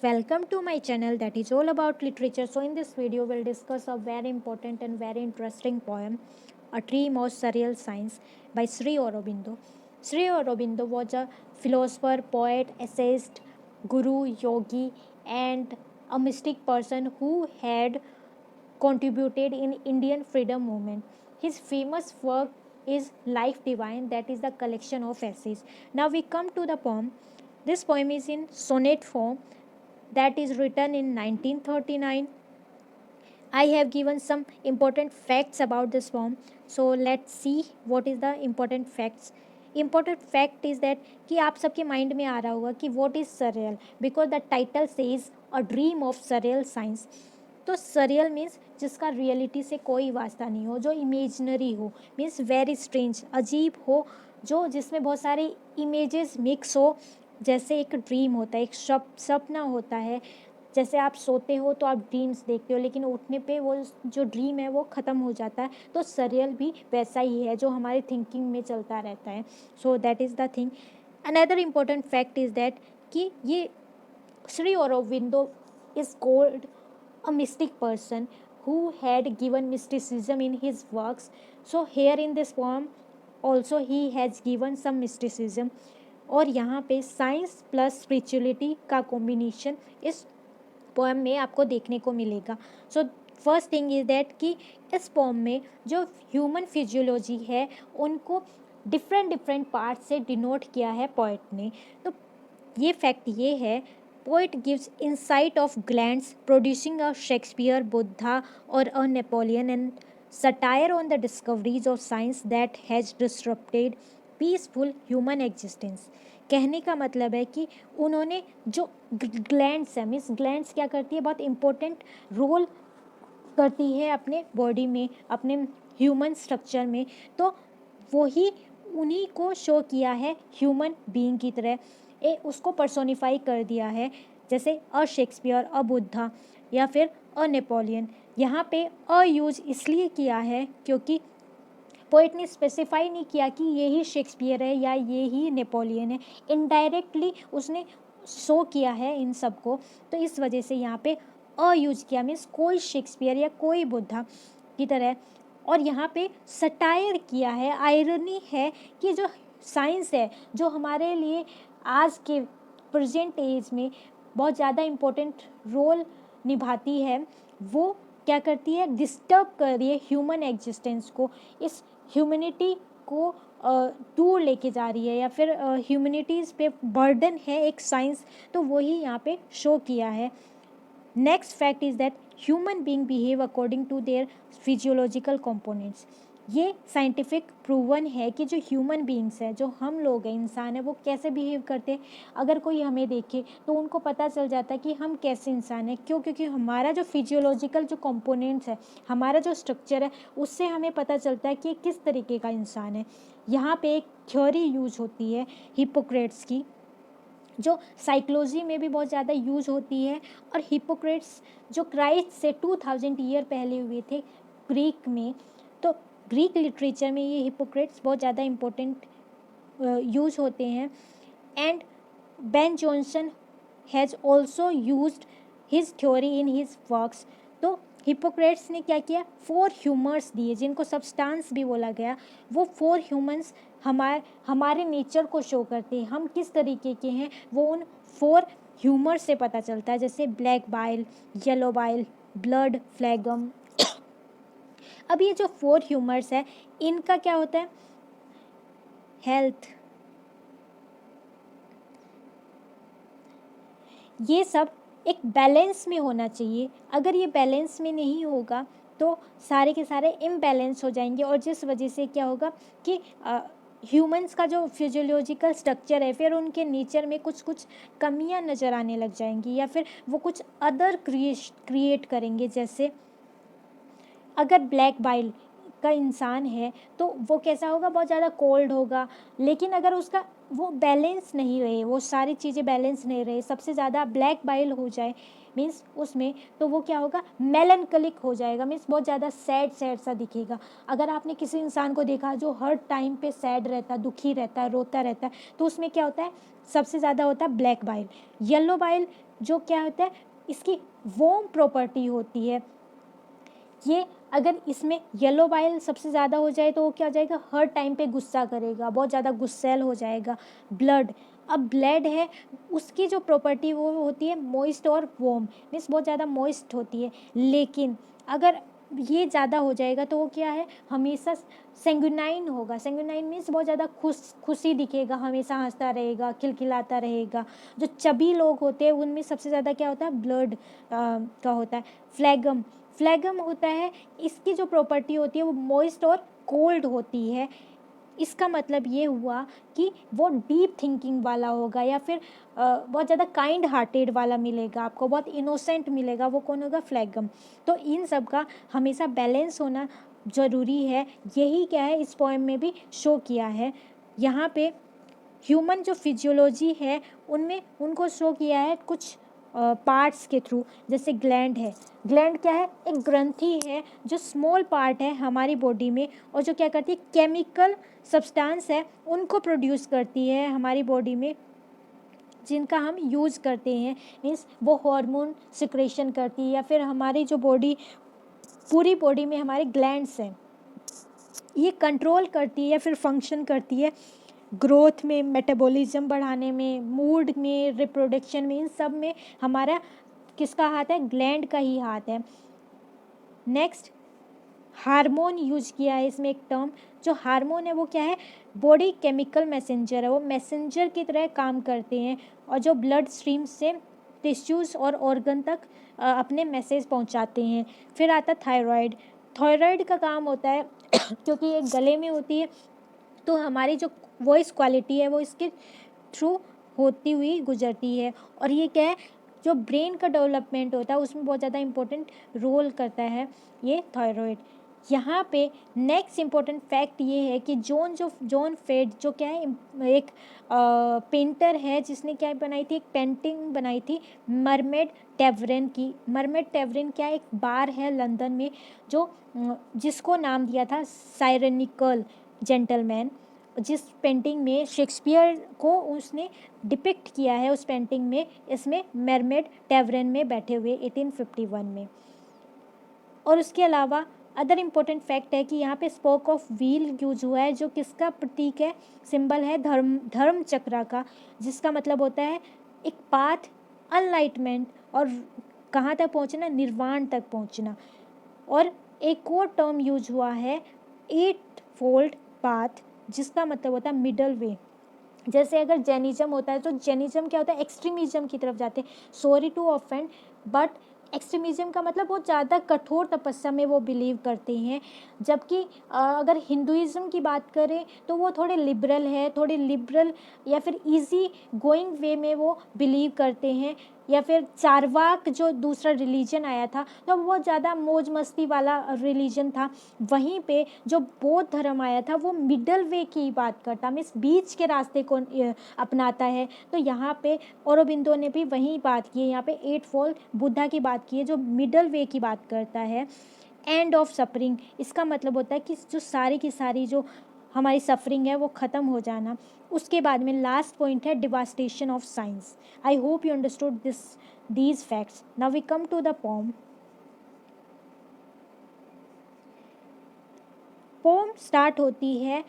welcome to my channel that is all about literature. So in this video we'll discuss a very important and very interesting poem, A Dream of Surreal Science by Sri Aurobindo. Sri Aurobindo was a philosopher, poet, essayist, guru, yogi and a mystic person who had contributed in Indian freedom movement. His famous work is Life Divine, that is the collection of essays. Now we come to the poem. This poem is in sonnet form that is written in 1939. I have given some important facts about this poem. So let's see what is the important facts. Important fact is that कि आप सबके mind में आ रहा होगा कि what is surreal because the title says a dream of surreal science. तो surreal means जिसका reality से कोई वास्ता नहीं हो, जो इमेजनरी हो, मीन्स वेरी स्ट्रेंज, अजीब हो, जो जिसमें बहुत सारे इमेजेस मिक्स हो, जैसे एक ड्रीम होता है, एक सपना होता है। जैसे आप सोते हो तो आप ड्रीम्स देखते हो, लेकिन उठने पे वो जो ड्रीम है वो ख़त्म हो जाता है। तो सरियल भी वैसा ही है जो हमारे थिंकिंग में चलता रहता है। So that is the thing. Another important fact is that कि ये Shri Aurobindo is called a mystic person who had given mysticism in his works. So here in this poem also he has given some mysticism. और यहाँ पे science plus spirituality का combination इस poem में आपको देखने को मिलेगा. So first thing is that कि इस पोएम में जो ह्यूमन फिजियोलॉजी है उनको डिफरेंट पार्ट से डिनोट किया है पोएट ने. तो ये फैक्ट ये है, poet gives insight of glands producing a Shakespeare, Buddha or a Napoleon, and satire on the discoveries of science that has disrupted peaceful human existence. कहने का मतलब है कि उन्होंने जो ग्लैंड्स है, मीन्स ग्लैंड्स क्या करती है, बहुत इम्पोर्टेंट रोल करती है अपने बॉडी में, अपने ह्यूमन स्ट्रक्चर में. तो वही उन्हीं को शो किया है ह्यूमन बीइंग की तरह, उसको पर्सोनिफाई कर दिया है, जैसे अ शेक्सपियर, अ बुद्धा या फिर अ नेपोलियन. यहाँ पे अ यूज इसलिए किया है क्योंकि पोइट ने स्पेसिफाई नहीं किया कि ये ही शेक्सपियर है या ये ही नेपोलियन है. इनडायरेक्टली उसने शो किया है इन सबको, तो इस वजह से यहाँ पे अ यूज किया, मीन्स कोई शेक्सपियर या कोई बुद्धा की तरह. और यहाँ पे सटायर किया है, आयरनी है कि जो साइंस है जो हमारे लिए आज के प्रेजेंट एज में बहुत ज़्यादा इम्पोर्टेंट रोल निभाती है, वो क्या करती है, डिस्टर्ब कर रही है ह्यूमन एग्जिस्टेंस को, इस ह्यूमनिटी को दूर लेके जा रही है, या फिर ह्यूमनिटीज़ पे बर्डन है एक साइंस. तो वही यहाँ पे शो किया है. Next fact is that human being behave according to their physiological components. ये साइंटिफिक प्रूवन है कि जो ह्यूमन बीइंग्स है, जो हम लोग हैं, इंसान है, वो कैसे बिहेव करते हैं. अगर कोई हमें देखे तो उनको पता चल जाता है कि हम कैसे इंसान हैं. क्यों? क्योंकि हमारा जो फिजियोलॉजिकल जो कंपोनेंट्स है, हमारा जो स्ट्रक्चर है, उससे हमें पता चलता है कि किस तरीके का इंसान है. यहाँ पे एक थ्योरी यूज होती है हिपोक्रेट्स की, जो साइकोलॉजी में भी बहुत ज़्यादा यूज होती है. और हिपोक्रेट्स जो क्राइस्ट से 2000 ईयर पहले हुए थे ग्रीक में, तो ग्रीक लिटरेचर में ये हिपोक्रेट्स बहुत ज़्यादा इम्पोर्टेंट यूज होते हैं. And Ben Jonson has also used his theory in his works. तो हिपोक्रेट्स ने क्या किया, 4 ह्यूमर्स दिए जिनको सब्सटेंस भी बोला गया. वो 4 ह्यूमंस हमारे नेचर को शो करते हैं, हम किस तरीके के हैं, वो उन 4 ह्यूमर से पता चलता है. जैसे black bile, yellow bile, blood, phlegm. अब ये जो 4 ह्यूमर्स है, इनका क्या होता है, हेल्थ, ये सब एक बैलेंस में होना चाहिए. अगर ये बैलेंस में नहीं होगा तो सारे के सारे इम्बैलेंस हो जाएंगे, और जिस वजह से क्या होगा कि ह्यूमंस का जो फिजियोलॉजिकल स्ट्रक्चर है, फिर उनके नेचर में कुछ कुछ कमियां नज़र आने लग जाएंगी, या फिर वो कुछ अदर क्रिएट करेंगे. जैसे अगर ब्लैक बाइल का इंसान है तो वो कैसा होगा, बहुत ज़्यादा कोल्ड होगा. लेकिन अगर उसका वो बैलेंस नहीं रहे, वो सारी चीज़ें बैलेंस नहीं रहे, सबसे ज़्यादा ब्लैक बाइल हो जाए, मीन्स उसमें, तो वो क्या होगा, मेलनकलिक हो जाएगा, मीन्स बहुत ज़्यादा सैड सैड सा दिखेगा। अगर आपने किसी इंसान को देखा जो हर टाइम पे सैड रहता है, दुखी रहता है, रोता रहता है, तो उसमें क्या होता है, सबसे ज़्यादा होता है ब्लैक बाइल। येलो बाइल जो क्या होता है, इसकी वार्म प्रॉपर्टी होती है। ये अगर इसमें येलो बाइल सबसे ज़्यादा हो जाए तो वो क्या हो जाएगा, हर टाइम पे गुस्सा करेगा, बहुत ज़्यादा गुस्सैल हो जाएगा। ब्लड, अब ब्लड है, उसकी जो प्रॉपर्टी वो होती है मॉइस्ट और वार्म, मीन्स बहुत ज़्यादा मॉइस्ट होती है। लेकिन अगर ये ज़्यादा हो जाएगा तो वो क्या है, हमेशा सेंगुनाइन होगा। सेंगुनाइन मीन्स बहुत ज़्यादा खुशी दिखेगा, हमेशा हंसता रहेगा, खिलखिलाता रहेगा। जो चबी लोग होते हैं उनमें सबसे ज़्यादा क्या होता है, ब्लड का होता है। फ्लैगम, फ्लैगम होता है, इसकी जो प्रॉपर्टी होती है वो मॉइस्ट और कोल्ड होती है। इसका मतलब ये हुआ कि वो डीप थिंकिंग वाला होगा, या फिर बहुत ज़्यादा काइंड हार्टेड वाला मिलेगा आपको, बहुत इनोसेंट मिलेगा, वो कौन होगा, फ्लैगम। तो इन सब का हमेशा बैलेंस होना ज़रूरी है। यही क्या है इस पोएम में भी शो किया है। यहाँ पे ह्यूमन जो फिजियोलॉजी है उनमें उनको शो किया है कुछ पार्ट्स के थ्रू। जैसे ग्लैंड है, ग्लैंड क्या है, एक ग्रंथि है जो स्मॉल पार्ट है हमारी बॉडी में, और जो क्या करती है, केमिकल सब्सटेंस है उनको प्रोड्यूस करती है हमारी बॉडी में, जिनका हम यूज़ करते हैं। मीन्स वो हार्मोन सिक्रेशन करती है, या फिर हमारी जो बॉडी, पूरी बॉडी में हमारे ग्लैंड्स हैं, ये कंट्रोल करती है या फिर फंक्शन करती है ग्रोथ में, मेटाबॉलिज्म बढ़ाने में, मूड में, रिप्रोडक्शन में, इन सब में हमारा किसका हाथ है, ग्लैंड का ही हाथ है। नेक्स्ट, हार्मोन यूज किया है इसमें एक टर्म। जो हार्मोन है वो क्या है, बॉडी केमिकल मैसेंजर है, वो मैसेंजर की तरह काम करते हैं, और जो ब्लड स्ट्रीम से टिश्यूज़ और ऑर्गन तक अपने मैसेज पहुंचाते हैं। फिर आता थायराइड। थायराइड का काम होता है क्योंकि ये गले में होती है, तो हमारी जो वॉइस क्वालिटी है वो इसके थ्रू होती हुई गुजरती है। और ये क्या है, जो ब्रेन का डेवलपमेंट होता है उसमें बहुत ज़्यादा इम्पोर्टेंट रोल करता है ये थायराइड। यहाँ पे नेक्स्ट इम्पोर्टेंट फैक्ट ये है कि जॉन फेड जो क्या है, एक पेंटर है जिसने क्या बनाई थी, एक पेंटिंग बनाई थी मरमेड टेवरेन की। मरमेड टेवरेन क्या, एक बार है लंदन में जो जिसको नाम दिया था साइरेनिकल जेंटलमैन, जिस पेंटिंग में शेक्सपियर को उसने डिपिक्ट किया है उस पेंटिंग में, इसमें मरमेड टेवरेन में बैठे हुए 1851 में। और उसके अलावा अदर इम्पोर्टेंट फैक्ट है कि यहाँ पे स्पोक ऑफ व्हील यूज हुआ है, जो किसका प्रतीक है, सिंबल है धर्म चक्र का, जिसका मतलब होता है एक पाथ, अनलाइटमेंट, और कहाँ तक पहुँचना, निर्वाण तक पहुँचना। और एक और टर्म यूज हुआ है 8 फोल्ड पाथ, जिसका मतलब होता है मिडल वे। जैसे अगर जैनिज्म होता है तो जैनिज्म क्या होता है, एक्सट्रीमिज्म की तरफ जाते हैं। Sorry to offend, but extremism का मतलब बहुत ज़्यादा कठोर तपस्या में वो बिलीव करते हैं। जबकि अगर हिंदुइज़्म की बात करें तो वो थोड़े लिबरल है, थोड़े लिबरल या फिर इजी गोइंग वे में वो बिलीव करते हैं। या फिर चारवाक जो दूसरा रिलीजन आया था तो बहुत ज़्यादा मौज मस्ती वाला रिलीजन था। वहीं पे जो बौद्ध धर्म आया था वो मिडल वे की बात करता, मीन्स बीच के रास्ते को अपनाता है। तो यहाँ पे औरोबिंदो ने भी वही बात की है, यहाँ पे 8 फोल्ड बुद्धा की बात की है जो मिडल वे की बात करता है। एंड ऑफ सफरिंग, इसका मतलब होता है कि जो सारी की सारी जो हमारी सफरिंग है वो ख़त्म हो जाना। उसके बाद में लास्ट पॉइंट है devastation of science. I hope you understood these facts. Now we come to the poem. Poem start होती है,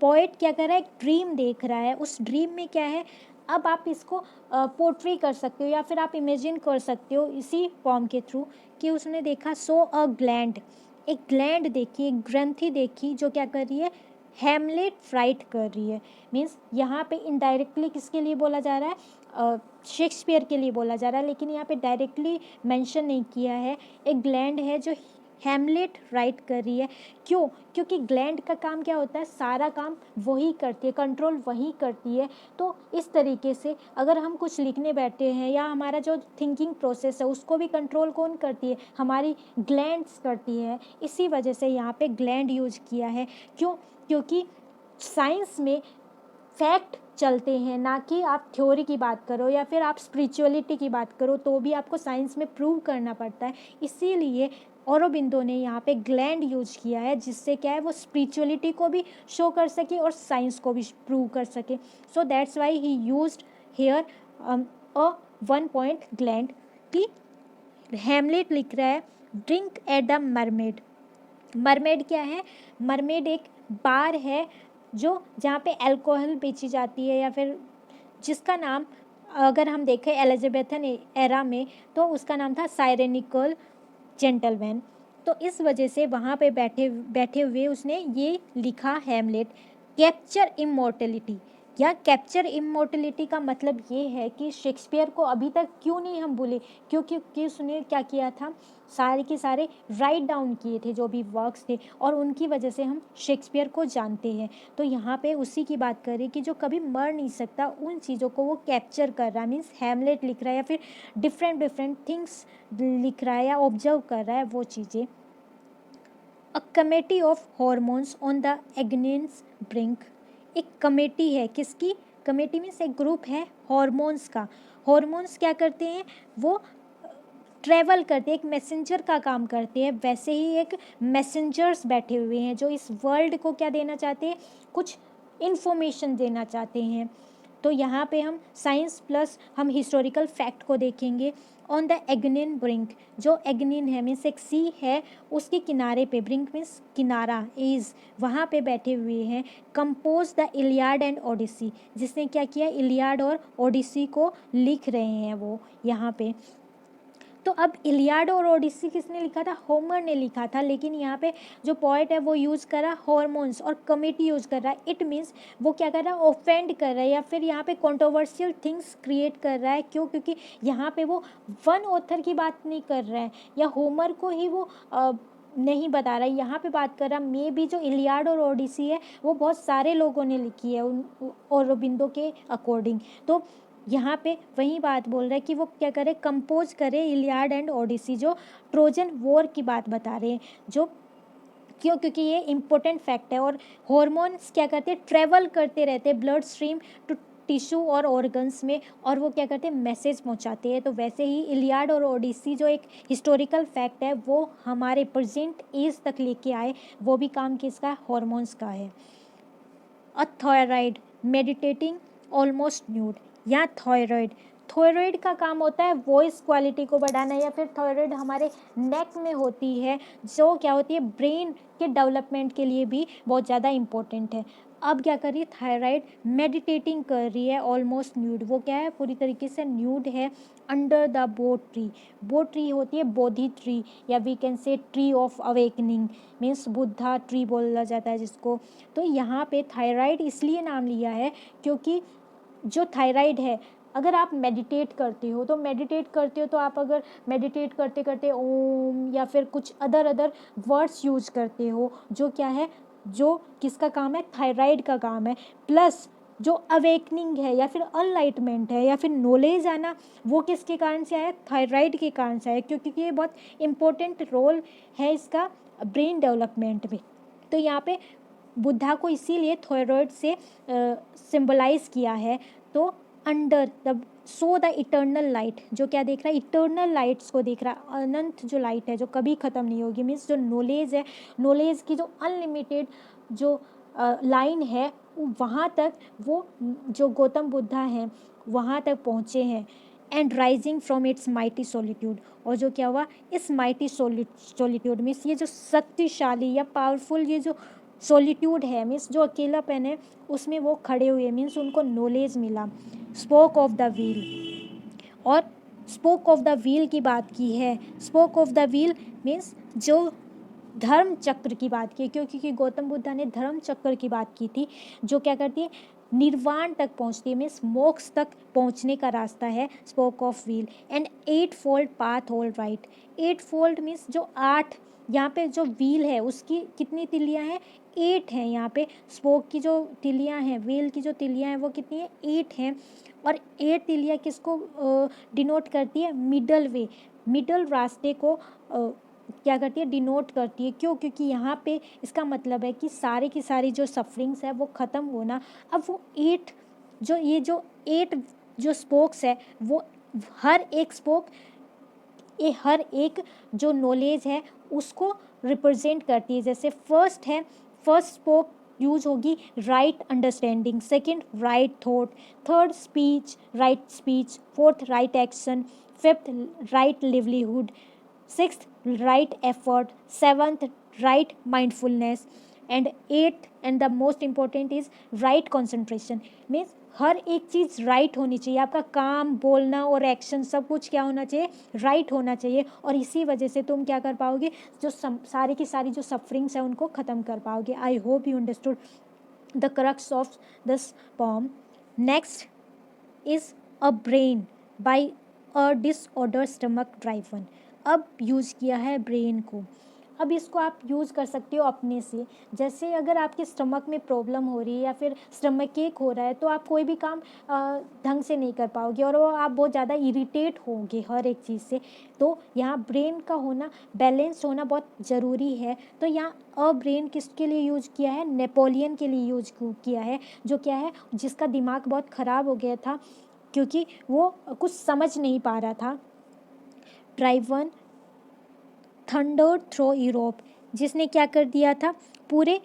पोएट क्या कर रहा है, एक ड्रीम देख रहा है। उस ड्रीम में क्या है, अब आप इसको पोर्ट्री कर सकते हो या फिर आप इमेजिन कर सकते हो इसी पोम के थ्रू कि उसने देखा सो अ ग्लैंड, एक ग्लैंड देखी, एक ग्रंथि देखी जो क्या कर रही है, हैमलेट फ्राइट कर रही है। मीन्स यहाँ पे इनडायरेक्टली किसके लिए बोला जा रहा है, शेक्सपियर के लिए बोला जा रहा है, लेकिन यहाँ पे डायरेक्टली मेंशन नहीं किया है। एक ग्लैंड है जो हैमलेट राइट कर रही है। क्यों, क्योंकि ग्लैंड का काम क्या होता है, सारा काम वही करती है, कंट्रोल वही करती है। तो इस तरीके से अगर हम कुछ लिखने बैठे हैं या हमारा जो थिंकिंग प्रोसेस है उसको भी कंट्रोल कौन करती है, हमारी ग्लैंड्स करती है। इसी वजह से यहाँ पे ग्लैंड यूज किया है। क्यों, क्योंकि साइंस में फैक्ट चलते हैं, ना कि आप थ्योरी की बात करो या फिर आप स्पिरिचुअलिटी की बात करो, तो भी आपको साइंस में प्रूव करना पड़ता है। इसीलिए औरोबिंदो ने यहाँ पे ग्लैंड यूज किया है, जिससे क्या है वो स्पिरिचुअलिटी को भी शो कर सके और साइंस को भी प्रूव कर सके। So that's why he used here a 1 point gland. कि हैमलेट लिख रहा है drink at the mermaid. Mermaid क्या है? मरमेड एक बार है जो जहाँ पे अल्कोहल बेची जाती है, या फिर जिसका नाम अगर हम देखें एलिजाबेथन एरा में तो उसका नाम था साइरेनिकल जेंटलमैन। तो इस वजह से वहाँ पे बैठे बैठे हुए उसने ये लिखा हैमलेट, कैप्चर इमोर्टलिटी। या कैप्चर इमोर्टलिटी का मतलब ये है कि शेक्सपियर को अभी तक क्यों नहीं हम भूले, क्योंकि उसने क्या किया था, सारे के सारे राइट डाउन किए थे जो भी वर्क्स थे, और उनकी वजह से हम शेक्सपियर को जानते हैं। तो यहाँ पे उसी की बात करें कि जो कभी मर नहीं सकता, उन चीज़ों को वो कैप्चर कर रहा है। मीन्स हैमलेट लिख रहा है या फिर डिफरेंट डिफरेंट थिंग्स लिख रहा है या ऑब्जर्व कर रहा है वो चीज़ें। A committee of hormones on the एग्नेंस ब्रिंक। एक कमेटी है, किसकी कमेटी? मीन्स एक ग्रुप है हॉर्मोन्स का। हॉर्मोन्स क्या करते हैं? वो ट्रैवल करते हैं, एक मैसेंजर का काम करते हैं। वैसे ही एक मैसेंजर्स बैठे हुए हैं जो इस वर्ल्ड को क्या देना चाहते हैं, कुछ इन्फॉर्मेशन देना चाहते हैं। तो यहाँ पे हम साइंस प्लस हम हिस्टोरिकल फैक्ट को देखेंगे। ऑन द एग्निन ब्रिंक, जो एग्निन है मीन्स एक सी है, उसके किनारे पे, ब्रिंक मीन्स किनारा, इज, वहाँ पे बैठे हुए हैं compose the Iliad and Odyssey. जिसने क्या किया, इलियाड और ओडिसी को लिख रहे हैं वो यहाँ पे। तो अब इलियाड और ओडिसी किसने लिखा था? होमर ने लिखा था। लेकिन यहाँ पे जो पोएट है वो यूज़ कर रहा है हॉर्मोन्स, और कमिटी यूज़ कर रहा है। इट मीन्स वो क्या कर रहा है, ऑफेंड कर रहा है या फिर यहाँ पे कंट्रोवर्शियल थिंग्स क्रिएट कर रहा है। क्यों? क्योंकि यहाँ पे वो वन ऑथर की बात नहीं कर रहा है या होमर को ही वो नहीं बता रहा है। यहाँ पे बात कर रहा मे भी जो इलियाड और ओडिसी है वो बहुत सारे लोगों ने लिखी है उन औरोबिंदो के अकॉर्डिंग। तो यहाँ पे वही बात बोल रहा है कि वो क्या करे, कंपोज करे इलियाड एंड ओडिसी, जो ट्रोजन वॉर की बात बता रहे हैं। जो क्यों? क्योंकि ये इम्पोर्टेंट फैक्ट है। और हॉर्मोन्स क्या करते हैं, ट्रेवल करते रहते हैं ब्लड स्ट्रीम टू टिश्यू और ऑर्गन्स में, और वो क्या करते हैं, मैसेज पहुंचाते हैं। तो वैसे ही इलियाड और ओडिसी जो एक हिस्टोरिकल फैक्ट है वो हमारे प्रेजेंट एज तक लेके आए, वो भी काम किसका? हॉर्मोन्स का है। अ थायराइड मेडिटेटिंग ऑलमोस्ट न्यूड। या थायराइड, थायराइड का काम होता है वॉइस क्वालिटी को बढ़ाना, या फिर थायराइड हमारे नेक में होती है जो क्या होती है, ब्रेन के डेवलपमेंट के लिए भी बहुत ज़्यादा इम्पोर्टेंट है। अब क्या कर रही है, थायराइड मेडिटेटिंग कर रही है ऑलमोस्ट न्यूड। वो क्या है, पूरी तरीके से न्यूड है under the Bodh tree. Bodh tree होती है बोधि ट्री, या we can say tree of awakening, means Buddha tree बोला जाता है जिसको। तो यहाँ पे थायराइड इसलिए नाम लिया है क्योंकि जो थायराइड है, अगर आप मेडिटेट करते हो तो आप अगर मेडिटेट करते करते ओम या फिर कुछ अदर वर्ड्स यूज करते हो, जो क्या है, जो किसका काम है, थायराइड का काम है। प्लस जो अवेकनिंग है या फिर अनलाइटमेंट है या फिर नॉलेज आना, वो किसके कारण से आया, थायराइड के कारण से आया। क्योंकि ये बहुत इंपॉर्टेंट रोल है इसका ब्रेन डेवलपमेंट में। तो यहाँ पे बुद्धा को इसीलिए थायराइड से सिंबलाइज किया है। तो under the so the eternal light, जो क्या देख रहा है, इटर्नल लाइट्स को देख रहा है, अनंत जो लाइट है जो कभी ख़त्म नहीं होगी। मीन्स जो नॉलेज है, नॉलेज की जो अनलिमिटेड जो लाइन है, वहाँ तक वो जो गौतम बुद्धा हैं वहाँ तक पहुँचे हैं। And rising from its mighty solitude, और जो क्या हुआ, इस माइटी सॉलिट्यूड मीन्स ये जो शक्तिशाली या पावरफुल ये जो सॉलिट्यूड है, मीन्स जो अकेलापन है, उसमें वो खड़े हुए, मीन्स उनको नॉलेज मिला। स्पोक ऑफ द व्हील, और स्पोक ऑफ द व्हील की बात की है। Spoke of the wheel means जो धर्म चक्र की बात की, क्योंकि गौतम बुद्धा ने धर्म चक्र की बात की थी, जो क्या करती है, निर्वाण तक पहुंचती है, मीन्स मोक्ष तक पहुंचने का रास्ता है spoke of wheel. And 8 fold path all right. 8 fold means जो 8, यहाँ पे जो व्हील है उसकी कितनी तिलियाँ हैं, 8 हैं। यहाँ पे स्पोक की जो तिलियाँ हैं, व्हील की जो तिलियाँ हैं वो कितनी है, 8 हैं। और 8 तिलियाँ किसको डिनोट करती है, मिडल वे, मिडल रास्ते को क्या करती है, डिनोट करती है। क्यों? क्योंकि यहाँ पे इसका मतलब है कि सारे की सारी जो सफरिंग्स है वो ख़त्म होना। अब वो 8 जो 8 जो स्पोक्स है वो हर एक स्पोक ये हर एक जो नॉलेज है उसको रिप्रेजेंट करती है। जैसे फर्स्ट स्पोक यूज होगी right understanding, second right thought, third right speech, fourth right action, fifth right livelihood, sixth right effort, seventh right mindfulness, and eighth and the most important is right concentration. Means हर एक चीज़ right होनी चाहिए, आपका काम, बोलना और action सब कुछ क्या होना चाहिए, राइट होना चाहिए। और इसी वजह से तुम क्या कर पाओगे, जो सारी की सारी जो सफरिंग्स है उनको ख़त्म कर पाओगे। आई hope you understood the crux of this pome. Next is a brain bye a disorder stomach driven. अब यूज़ किया है ब्रेन को। अब इसको आप यूज़ कर सकते हो अपने से। जैसे अगर आपके स्टमक में प्रॉब्लम हो रही है या फिर स्टमक केक हो रहा है तो आप कोई भी काम ढंग से नहीं कर पाओगे और वो आप बहुत ज़्यादा इरिटेट होंगे हर एक चीज़ से। तो यहाँ ब्रेन का होना, बैलेंस होना बहुत ज़रूरी है। तो यहाँ अ ब्रेन किसके लिए यूज किया है, नेपोलियन के लिए यूज किया है, जो क्या है, जिसका दिमाग बहुत ख़राब हो गया था क्योंकि वो कुछ समझ नहीं पा रहा था। ड्राइवन थंडर थ्रो यूरोप, जिसने क्या कर दिया था, पूरे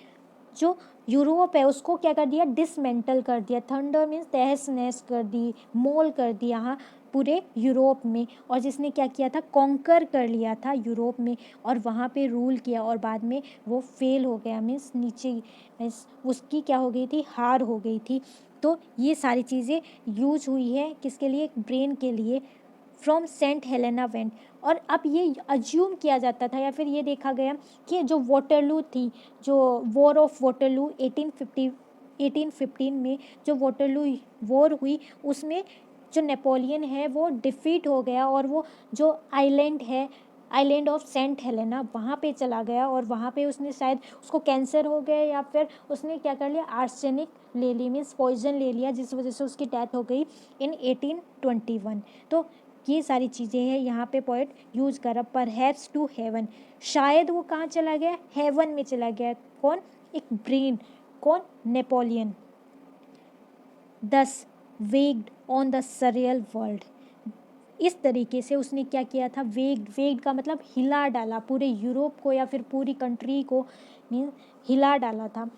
जो यूरोप है उसको क्या कर दिया, डिसमेंटल कर दिया। थंडर मीन्स तहस नहस कर दी, मोल कर दिया हाँ पूरे यूरोप में। और जिसने क्या किया था, कॉन्कर कर लिया था यूरोप में और वहाँ पे रूल किया और बाद में वो फेल हो गया। मीन्स नीचे मीन्स उसकी क्या हो गई थी, हार हो गई थी। तो ये सारी चीज़ें यूज हुई है किसके लिए, ब्रेन के लिए। From saint Helena went. और अब ये अज्यूम किया जाता था या फिर ये देखा गया कि जो वाटरलू थी, जो वॉर ऑफ वाटरलू 1815 में जो वाटरलू वॉर हुई उसमें जो नेपोलियन है वो डिफीट हो गया और वो जो आइलैंड है, आइलैंड ऑफ सेंट हेलेना, वहाँ पे चला गया और वहाँ पे उसने शायद उसको कैंसर हो गया या फिर उसने क्या कर लिया, आर्सेनिक ले ली, मीन्स पॉइजन ले लिया, जिस वजह से उसकी डेथ हो गई इन 1821। तो ये सारी चीज़ें हैं यहाँ पे पोएट यूज़ करा। परहैप्स टू हेवन, शायद वो कहाँ चला गया, हेवन में चला गया। कौन, एक ब्रेन, कौन, नेपोलियन। दस वेग्ड ऑन द सरियल वर्ल्ड, इस तरीके से उसने क्या किया था, वेग्ड का मतलब हिला डाला, पूरे यूरोप को या फिर पूरी कंट्री को मीन हिला डाला था।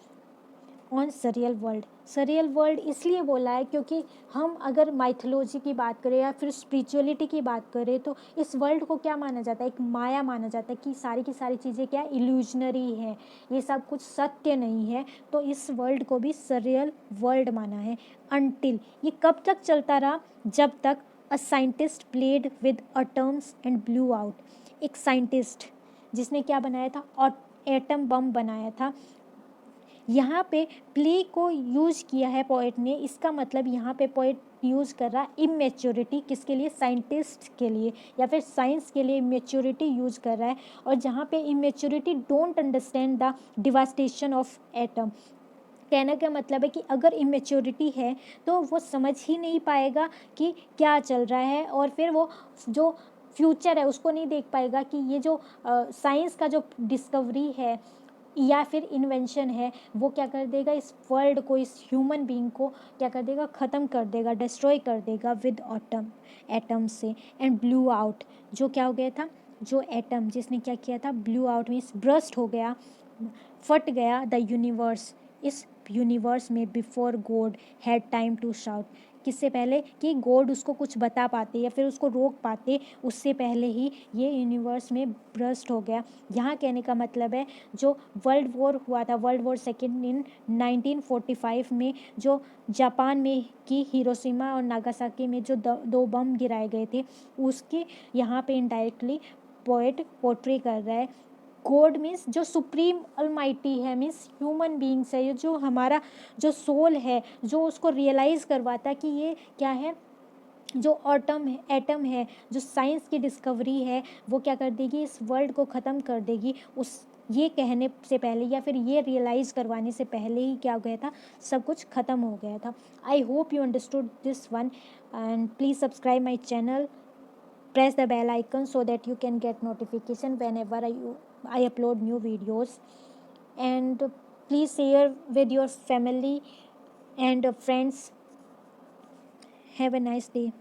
On surreal world, surreal world इसलिए बोला है क्योंकि हम अगर माइथोलॉजी की बात करें या फिर स्पिरिचुअलिटी की बात करें तो इस वर्ल्ड को क्या माना जाता है, एक माया माना जाता है कि सारी की सारी चीज़ें क्या इल्यूजनरी है, ये सब कुछ सत्य नहीं है। तो इस वर्ल्ड को भी सरियल वर्ल्ड माना है। अनटिल, ये कब तक चलता रहा, जब तक a scientist played with atoms and blew out, एक साइंटिस्ट जिसने क्या बनाया था, और एटम बम बनाया था। यहाँ पे प्ले को यूज़ किया है पोएट ने, इसका मतलब यहाँ पे पोएट यूज़ कर रहा इमेच्योरिटी, किसके लिए, साइंटिस्ट के लिए या फिर साइंस के लिए इमेच्योरिटी यूज़ कर रहा है। और जहाँ पे immaturity don't understand the devastation of atom, कहने का मतलब है कि अगर इमेच्योरिटी है तो वो समझ ही नहीं पाएगा कि क्या चल रहा है और फिर वो जो फ्यूचर है उसको नहीं देख पाएगा कि ये जो साइंस का जो डिस्कवरी है या फिर इन्वेंशन है वो क्या कर देगा, इस वर्ल्ड को, इस ह्यूमन बीइंग को क्या कर देगा, ख़त्म कर देगा, डिस्ट्रॉय कर देगा विद एटम से। एंड ब्लू आउट, जो क्या हो गया था, जो एटम जिसने क्या किया था, ब्लू आउट मीन्स ब्रस्ट हो गया, फट गया द यूनिवर्स, इस यूनिवर्स में before God had time to shout, किससे पहले कि गॉड उसको कुछ बता पाते या फिर उसको रोक पाते, उससे पहले ही ये यूनिवर्स में ब्रस्ट हो गया। यहाँ कहने का मतलब है जो वर्ल्ड वॉर हुआ था, वर्ल्ड वॉर सेकेंड इन 1945 में, जो जापान में की हिरोशिमा और नागासाकी में जो दो बम गिराए गए थे, उसके यहाँ पे इनडायरेक्टली पोएट पोर्ट्रे कर रहा है। गॉड मीन्स जो सुप्रीम अलमाइटी है, मीन्स ह्यूमन बीइंग्स है, ये जो हमारा जो सोल है, जो उसको रियलाइज़ करवाता है कि ये क्या है, जो एटम है, जो साइंस की डिस्कवरी है वो क्या कर देगी, इस वर्ल्ड को ख़त्म कर देगी। उस ये कहने से पहले या फिर ये रियलाइज़ करवाने से पहले ही क्या हो गया था, सब कुछ ख़त्म हो गया था। आई hope you understood this one and please subscribe my channel, press the bell icon so that you can get notification whenever I upload new videos, and please share with your family and friends Have a nice day.